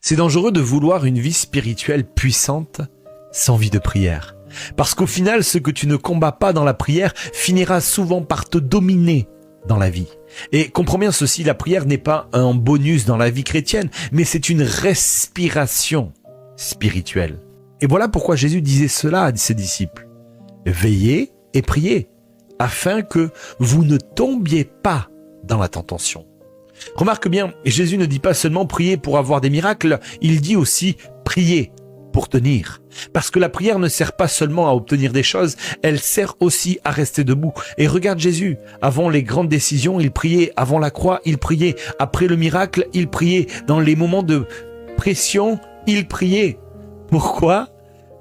C'est dangereux de vouloir une vie spirituelle puissante sans vie de prière. Parce qu'au final, ce que tu ne combats pas dans la prière finira souvent par te dominer dans la vie. Et comprends bien ceci, la prière n'est pas un bonus dans la vie chrétienne, mais c'est une respiration spirituelle. Et voilà pourquoi Jésus disait cela à ses disciples. Veillez et priez, afin que vous ne tombiez pas dans la tentation. Remarque bien, Jésus ne dit pas seulement prier pour avoir des miracles, il dit aussi prier pour tenir. Parce que la prière ne sert pas seulement à obtenir des choses, elle sert aussi à rester debout. Et regarde Jésus, avant les grandes décisions, il priait, avant la croix, il priait, après le miracle, il priait, dans les moments de pression, il priait. Pourquoi ?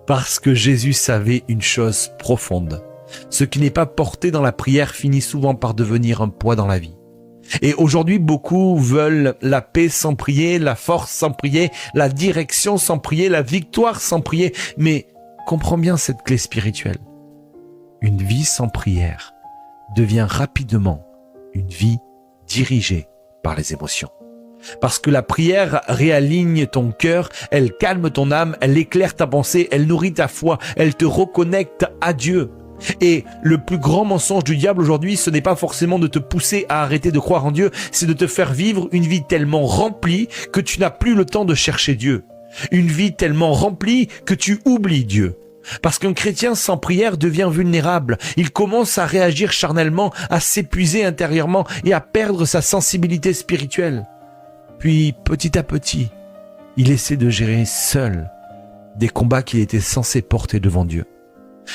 Parce que Jésus savait une chose profonde. Ce qui n'est pas porté dans la prière finit souvent par devenir un poids dans la vie. Et aujourd'hui, beaucoup veulent la paix sans prier, la force sans prier, la direction sans prier, la victoire sans prier. Mais comprends bien cette clé spirituelle. Une vie sans prière devient rapidement une vie dirigée par les émotions. Parce que la prière réaligne ton cœur, elle calme ton âme, elle éclaire ta pensée, elle nourrit ta foi, elle te reconnecte à Dieu. Et le plus grand mensonge du diable aujourd'hui, ce n'est pas forcément de te pousser à arrêter de croire en Dieu, c'est de te faire vivre une vie tellement remplie que tu n'as plus le temps de chercher Dieu. Une vie tellement remplie que tu oublies Dieu. Parce qu'un chrétien sans prière devient vulnérable. Il commence à réagir charnellement, à s'épuiser intérieurement et à perdre sa sensibilité spirituelle. Puis, petit à petit, il essaie de gérer seul des combats qu'il était censé porter devant Dieu.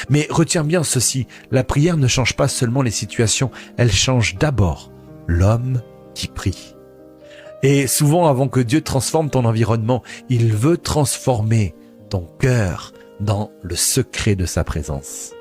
Mais retiens bien ceci, la prière ne change pas seulement les situations, elle change d'abord l'homme qui prie. Et souvent, avant que Dieu transforme ton environnement, il veut transformer ton cœur dans le secret de sa présence.